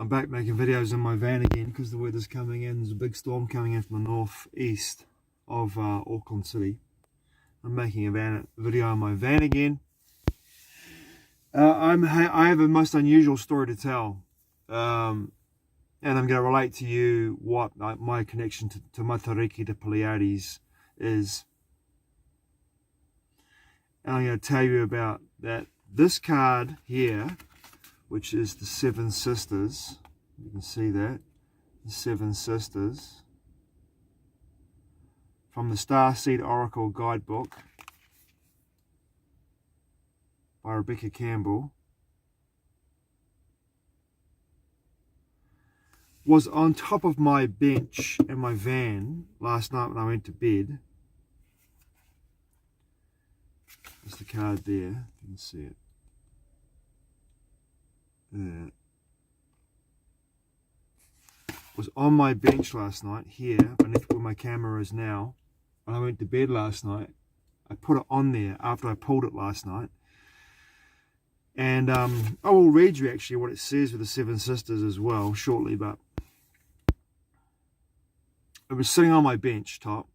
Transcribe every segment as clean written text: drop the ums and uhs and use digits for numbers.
I'm back making videos in my van again because the weather's coming in. There's a big storm coming in from the northeast of Auckland City. I'm making a video in my van again. I have a most unusual story to tell, and I'm going to relate to you what my connection to Matariki, to Pleiades, is. And I'm going to tell you about that. This card here, which is the Seven Sisters, you can see that, the Seven Sisters, from the Starseed Oracle Guidebook by Rebecca Campbell, was on top of my bench in my van last night when I went to bed. There's the card there, you can see it. There. Was on my bench last night here beneath where my camera is now. When I went to bed last night, I put it on there after I pulled it last night. And I will read you actually what it says with the Seven Sisters as well shortly, but it was sitting on my bench top.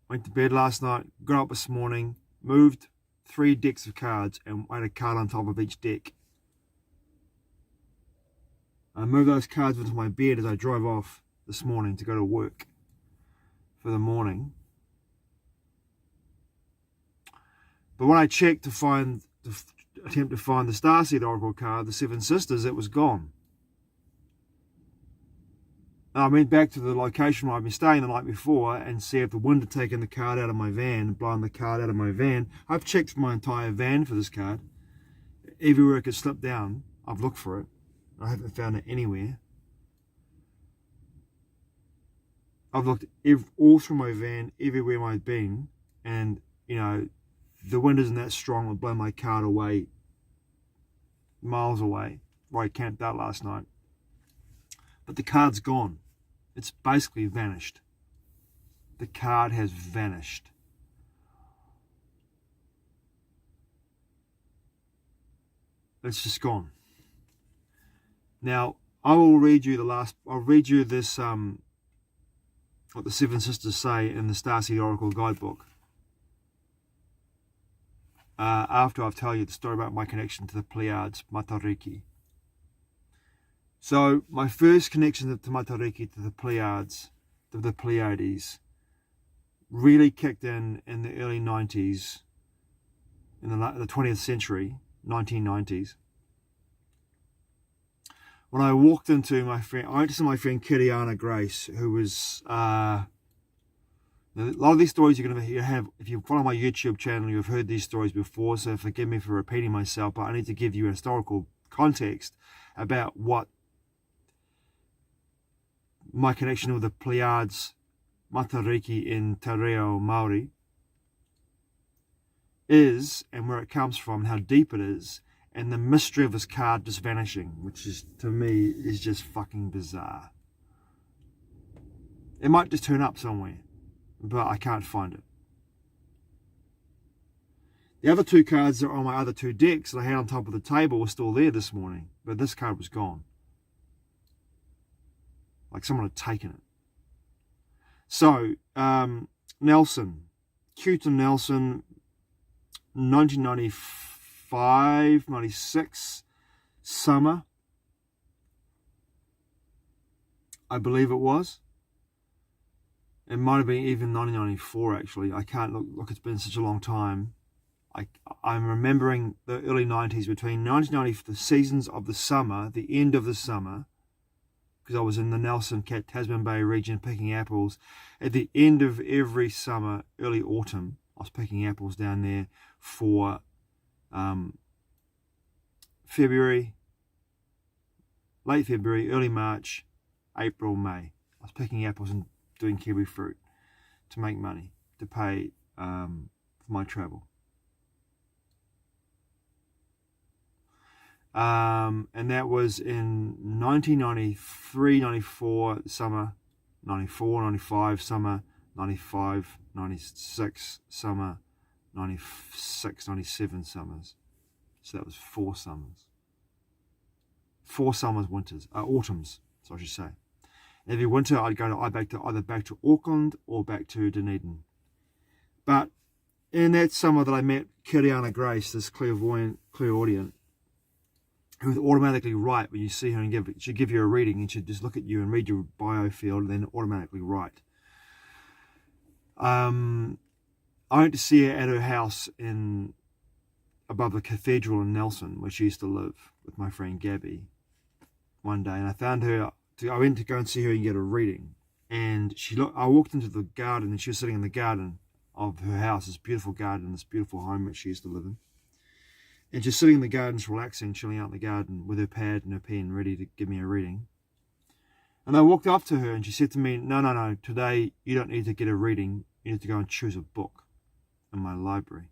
Went to bed last night, got up this morning, moved 3 decks of cards and I had a card on top of each deck. I moved those cards into my bed as I drove off this morning to go to work for the morning. But when I checked to attempt to find the Starseed Oracle card, the Seven Sisters, it was gone. And I went back to the location where I'd been staying the night before and see if the wind had taken the card out of my van, blown the card out of my van. I've checked my entire van for this card. Everywhere it could slip down, I've looked for it. I haven't found it anywhere. I've looked all through my van, everywhere I've been, and you know, the wind isn't that strong. It'll blow my card away, miles away, where I camped out last night. But the card's gone. It's basically vanished. The card has vanished. It's just gone. Now, I will read you I'll read you this, what the Seven Sisters say in the Starseed Oracle Guidebook. After I've told you the story about my connection to the Pleiades, Matariki. So, my first connection to Matariki, to the Pleiades, really kicked in the early 90s, in the 20th century, 1990s. When I walked into I went to see my friend Kiriana Grace, who was, a lot of these stories you're going to have, if you follow my YouTube channel, you've heard these stories before, so forgive me for repeating myself, but I need to give you a historical context about what my connection with the Pleiades, Matariki in Te Reo Māori, is, and where it comes from, how deep it is, and the mystery of this card just vanishing, which is, to me, is just fucking bizarre. It might just turn up somewhere, but I can't find it. The other 2 cards that are on my other 2 decks that I had on top of the table were still there this morning, but this card was gone. Like someone had taken it. So, Nelson, Cuton Nelson, 1995, 96 summer, I believe it was. It might have been even 1994 actually. I can't look, it's been such a long time. I'm remembering the early 90s, between 1990, the seasons of the summer, the end of the summer, because I was in the Nelson Tasman Bay region picking apples. At the end of every summer, early autumn, I was picking apples down there for February, late February, early March, April, May. I was picking apples and doing kiwi fruit to make money, to pay for my travel. And that was in 1993, 94 summer, 94, 95 summer, 95, 96 summer, 96, 97 summers. So that was 4 summers. 4 autumns, so I should say. Every winter I'd go either back to Auckland or back to Dunedin. But in that summer that I met Kiriana Grace, this clairaudient, who would automatically write when you see her, and she'd give you a reading, and she'd just look at you and read your biofield and then automatically write. I went to see her at her house above the cathedral in Nelson, where she used to live with my friend Gabby, one day, and I found her. I went to go and see her and get a reading, and I walked into the garden, and she was sitting in the garden of her house, this beautiful garden, this beautiful home that she used to live in, and just sitting in the garden, relaxing, chilling out in the garden with her pad and her pen, ready to give me a reading. And I walked up to her, and she said to me, no, today you don't need to get a reading, you need to go and choose a book in my library.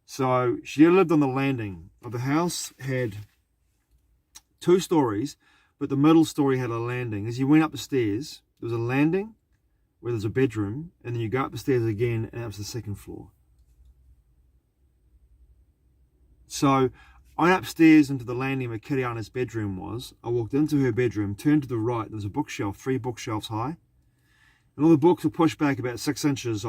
So she lived on the landing of the house, had 2 stories, but the middle story had a landing. As you went up the stairs, there was a landing where there's a bedroom, and then you go up the stairs again, and that was the 2nd floor. So I went upstairs into the landing where Kiriana's bedroom was. I walked into her bedroom, turned to the right, there was a bookshelf, 3 bookshelves high, and all the books were pushed back about 6 inches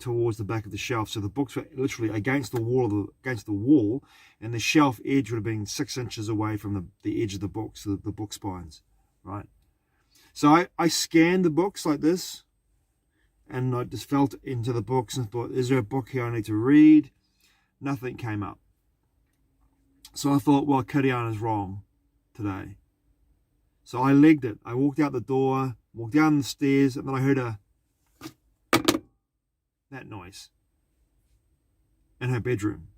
towards the back of the shelf. So the books were literally against the wall, and the shelf edge would have been 6 inches away from the edge of the books, the book spines, right? So I scanned the books like this, and I just felt into the books and thought, is there a book here I need to read? Nothing came up. So I thought, well, Kiriana's wrong today. So I legged it. I walked out the door, walked down the stairs, and then I heard that noise in her bedroom,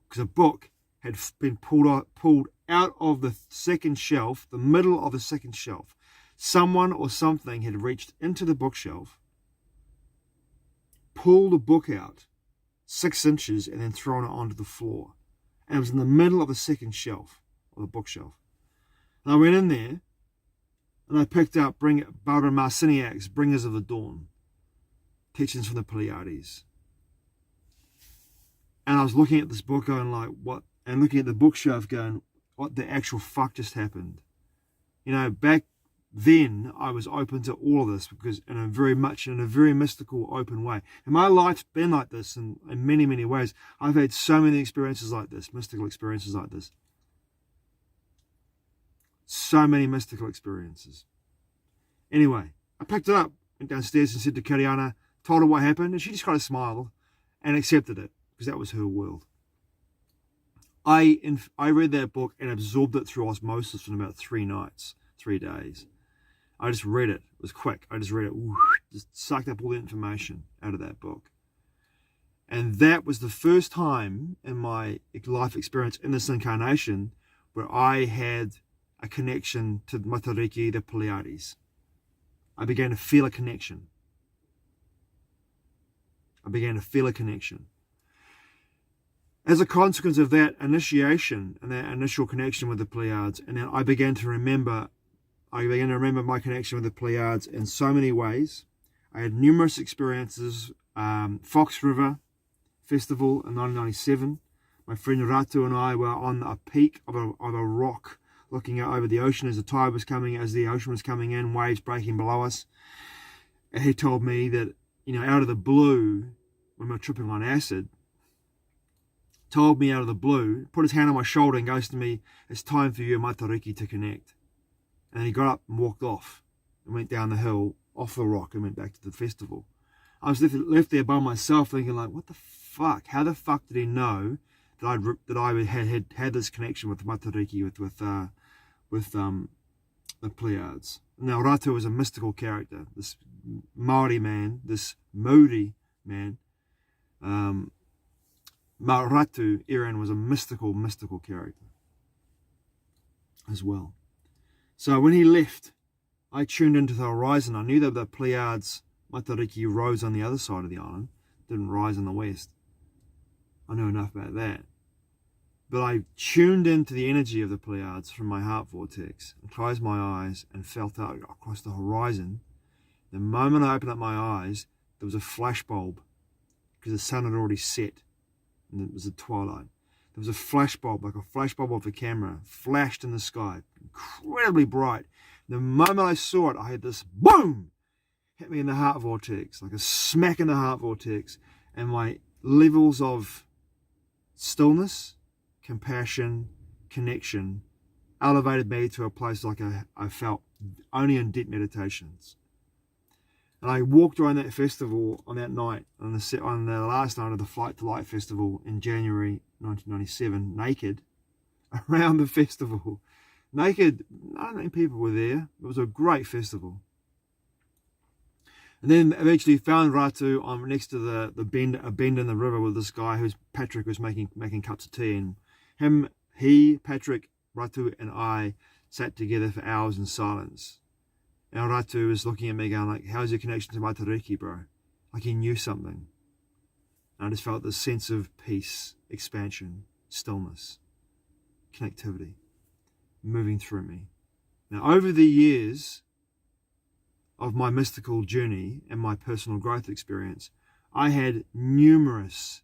because a book had been pulled out of the 2nd shelf, the middle of the 2nd shelf. Someone or something had reached into the bookshelf, pulled the book out 6 inches, and then thrown it onto the floor. And it was in the middle of the 2nd shelf, or the bookshelf. And I went in there, and I picked up Barbara Marciniak's Bringers of the Dawn, Teachings from the Pleiades. And I was looking at this book going like, what? And looking at the bookshelf going, what the actual fuck just happened? You know, back then I was open to all of this, because in a very mystical, open way. And my life's been like this in many, many ways. I've had so many experiences like this, mystical experiences like this. So many mystical experiences. Anyway, I picked it up, went downstairs and said to Kiriana, told her what happened, and she just kind of smiled and accepted it, because that was her world. I read that book and absorbed it through osmosis in about 3 days. I just read it. It was quick. I just read it. Just sucked up all the information out of that book. And that was the first time in my life experience in this incarnation where I had a connection to Matariki, the Pleiades. I began to feel a connection. As a consequence of that initiation and that initial connection with the Pleiades, and then I began to remember my connection with the Pleiades in so many ways. I had numerous experiences. Fox River Festival in 1997. My friend Ratu and I were on a peak of a rock, looking out over the ocean as the ocean was coming in, waves breaking below us. And he told me that, out of the blue, when we were tripping on acid, told me out of the blue, put his hand on my shoulder and goes to me, it's time for you and Matariki to connect. And he got up and walked off and went down the hill, off the rock, and went back to the festival. I was left there by myself thinking like, what the fuck? How the fuck did he know that I had this connection with Matariki, with the Pleiades? Now, Ratu was a mystical character, this Maori man, this Maori man. Ratu, Iran, was a mystical character as well. So when he left, I tuned into the horizon. I knew that the Pleiades, Matariki, rose on the other side of the island, didn't rise in the west. I knew enough about that. But I tuned into the energy of the Pleiades from my heart vortex and closed my eyes and felt out across the horizon. The moment I opened up my eyes, there was a flash bulb because the sun had already set and it was a twilight. there was a flash bulb, like a flash bulb of a camera, flashed in the sky, incredibly bright. The moment I saw it, I had this boom, hit me in the heart vortex, like a smack in the heart vortex, and my levels of stillness, compassion, connection elevated me to a place like I felt only in deep meditations. And I walked around that festival on that night, on the last night of the Flight to Light festival in January 1997, naked, around the festival. Naked, I don't think people were there. It was a great festival. And then eventually found Ratu on next to the bend, a bend in the river with this guy Patrick, who's making cups of tea. And Patrick, Ratu, and I sat together for hours in silence. And Ratu was looking at me going like, how's your connection to Matariki, bro? Like he knew something. And I just felt this sense of peace, expansion, stillness, connectivity moving through me. Now, over the years of my mystical journey and my personal growth experience, I had numerous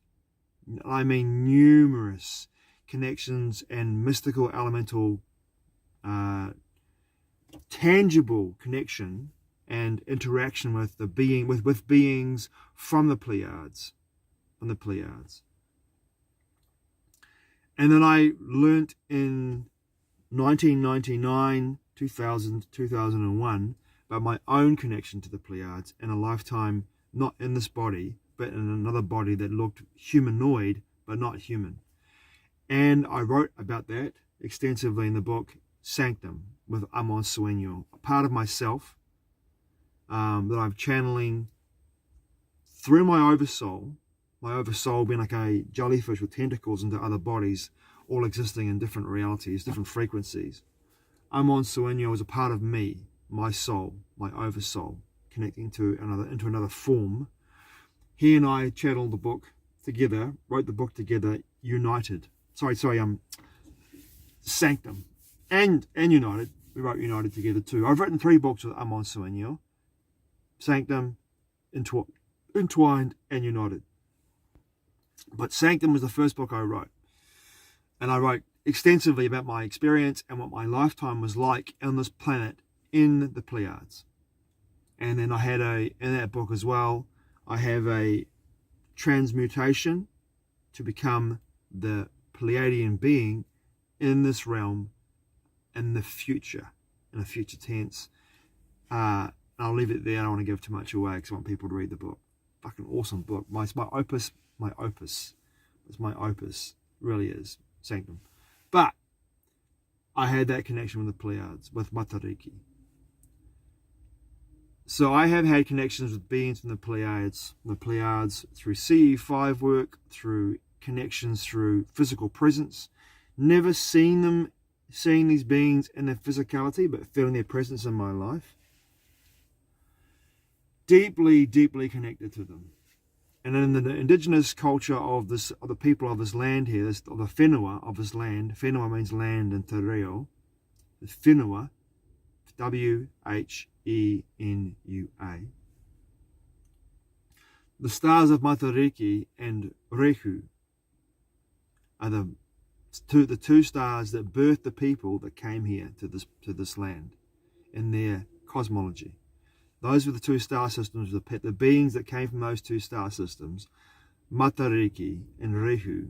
connections and mystical elemental tangible connection and interaction with beings from the Pleiades. And then I learnt in 1999, 2000, 2001 about my own connection to the Pleiades in a lifetime, not in this body, but in another body that looked humanoid, but not human. And I wrote about that extensively in the book Sanctum with Amon Sueño, a part of myself that I'm channeling through my oversoul being like a jellyfish with tentacles into other bodies, all existing in different realities, different frequencies. Amon Sueño is a part of me, my soul, my oversoul, connecting to another form. He and I channeled the book together, wrote the book together, united. Sanctum and United. We wrote United together too. I've written 3 books with Amon Sueño: Sanctum, Entwined, and United. But Sanctum was the first book I wrote. And I wrote extensively about my experience and what my lifetime was like on this planet in the Pleiades. And then I had in that book as well, I have a transmutation to become the Pleiadian being in this realm in the future, in a future tense. I'll leave it there. I don't want to give too much away because I want people to read the book. Fucking awesome book. It's my opus. It's my opus. Really is. Sanctum. But I had that connection with the Pleiades, with Matariki. So I have had connections with beings from the Pleiades through CE5 work, through connections through physical presence. Never seeing these beings in their physicality, but feeling their presence in my life. Deeply, deeply connected to them. And in the indigenous culture of the people of this land here, of the whenua of this land, whenua means land in Te Reo, the whenua, W-H-E-N-U-A. The stars of Matariki and Rehu are the two stars that birthed the people that came here to this land in their cosmology. Those were the 2 star systems, the beings that came from those 2 star systems. Matariki and Rehu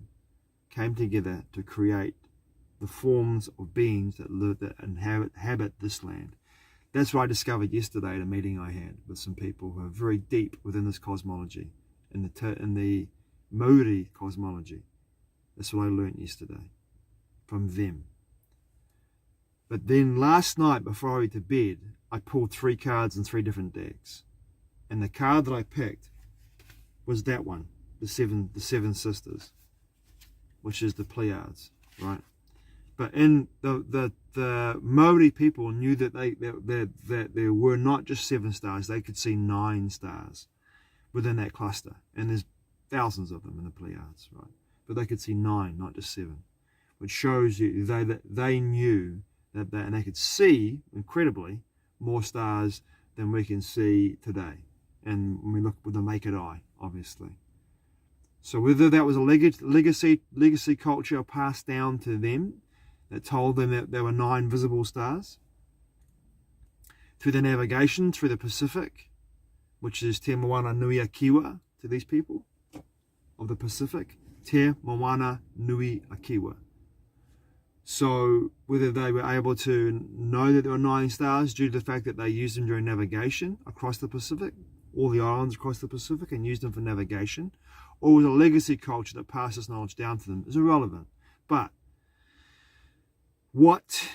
came together to create the forms of beings that inhabit this land. That's what I discovered yesterday at a meeting I had with some people who are very deep within this cosmology, in the Maori cosmology. That's what I learned yesterday from them. But then last night, before I went to bed, I pulled 3 cards in 3 different decks. And the card that I picked was that one, the seven sisters, which is the Pleiades, right? But in the Maori people knew that that there were not just 7 stars, they could see 9 stars within that cluster. And there's thousands of them in the Pleiades, right? But they could see 9, not just 7, which shows you that they knew and they could see, incredibly, more stars than we can see today. And when we look with the naked eye, obviously. So whether that was a legacy culture passed down to them that told them that there were 9 visible stars, through the navigation through the Pacific, which is Te Moana Nui a Kiwa to these people of the Pacific, Te Moana Nui a Kiwa. So whether they were able to know that there were 9 stars due to the fact that they used them during navigation across the Pacific, all the islands across the Pacific, and used them for navigation, or was a legacy culture that passed this knowledge down to them, is irrelevant. But what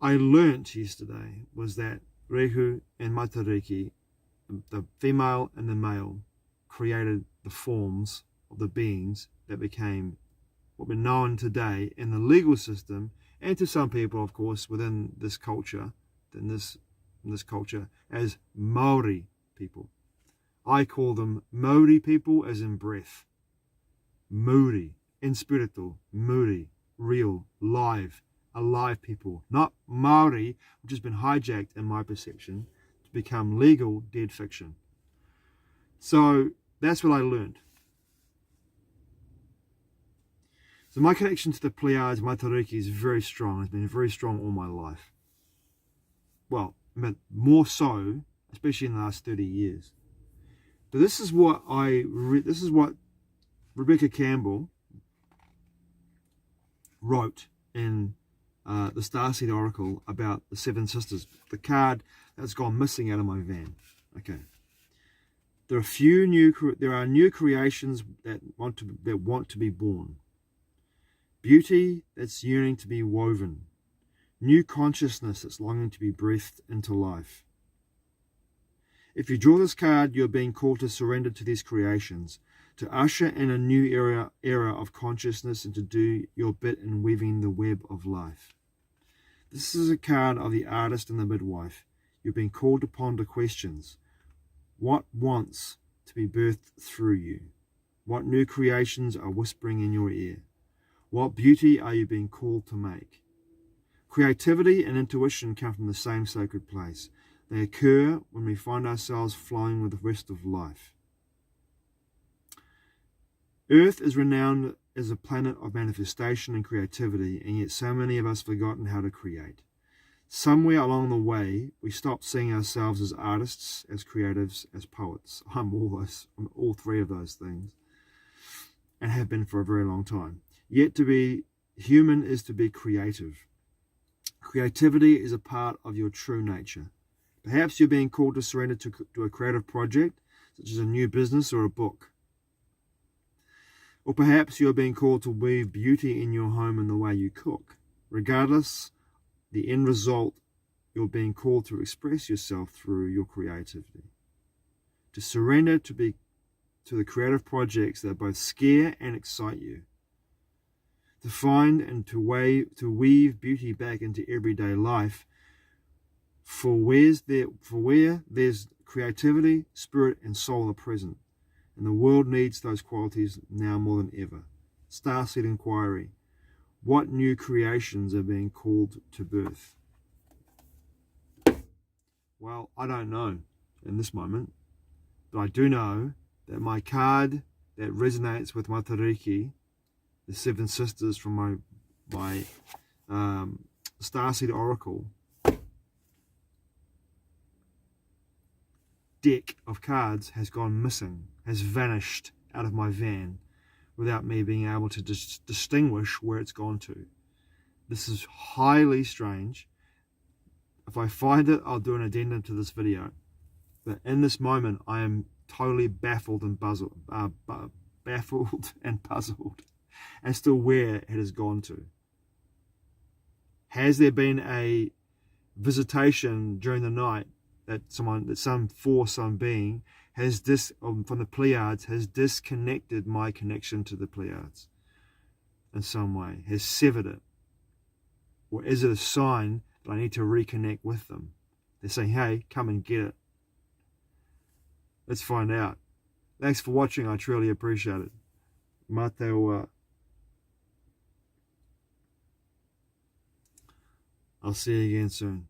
I learnt yesterday was that Rehu and Matariki, the female and the male, created the forms of the beings that became what we're known today in the legal system, and to some people, of course, within this culture, in this culture, as Maori people. I call them Maori people, as in breath. Muri, in spiritual, Muri, real, live, alive people. Not Maori, which has been hijacked in my perception to become legal dead fiction. So that's what I learned. So my connection to the Pleiades, Matariki, is very strong. It's been very strong all my life. Well, but more so, especially in the last 30 years. But this is what Rebecca Campbell wrote in the Starseed Oracle about the 7 sisters, the card that's gone missing out of my van. Okay. There are new creations that want to be born. Beauty that's yearning to be woven. New consciousness that's longing to be breathed into life. If you draw this card, you're being called to surrender to these creations, to usher in a new era of consciousness, and to do your bit in weaving the web of life. This is a card of the artist and the midwife. You've been called upon to questions. What wants to be birthed through you? What new creations are whispering in your ear? What beauty are you being called to make? Creativity and intuition come from the same sacred place. They occur when we find ourselves flowing with the rest of life. Earth is renowned as a planet of manifestation and creativity, and yet so many of us have forgotten how to create. Somewhere along the way, we stopped seeing ourselves as artists, as creatives, as poets. I'm all 3 of those things, and have been for a very long time. Yet to be human is to be creative. Creativity is a part of your true nature. Perhaps you're being called to surrender to a creative project, such as a new business or a book. Or perhaps you're being called to weave beauty in your home in the way you cook. Regardless, the end result, you're being called to express yourself through your creativity. To surrender to the creative projects that both scare and excite you. To find and to weave beauty back into everyday life. For where there's creativity, spirit, and soul are present. And the world needs those qualities now more than ever. Starseed Inquiry. What new creations are being called to birth? Well, I don't know in this moment, but I do know that my card that resonates with Matariki, the 7 sisters from my Starseed Oracle deck of cards has gone missing, has vanished out of my van without me being able to distinguish where it's gone to. This is highly strange. If I find it, I'll do an addendum to this video. But in this moment, I am totally baffled and puzzled as to where it has gone to. Has there been a visitation during the night that some being has from the Pleiades has disconnected my connection to the Pleiades in some way, has severed it? Or is it a sign that I need to reconnect with them? They're saying, hey, come and get it. Let's find out. Thanks for watching. I truly appreciate it. Matewa. I'll see you again soon.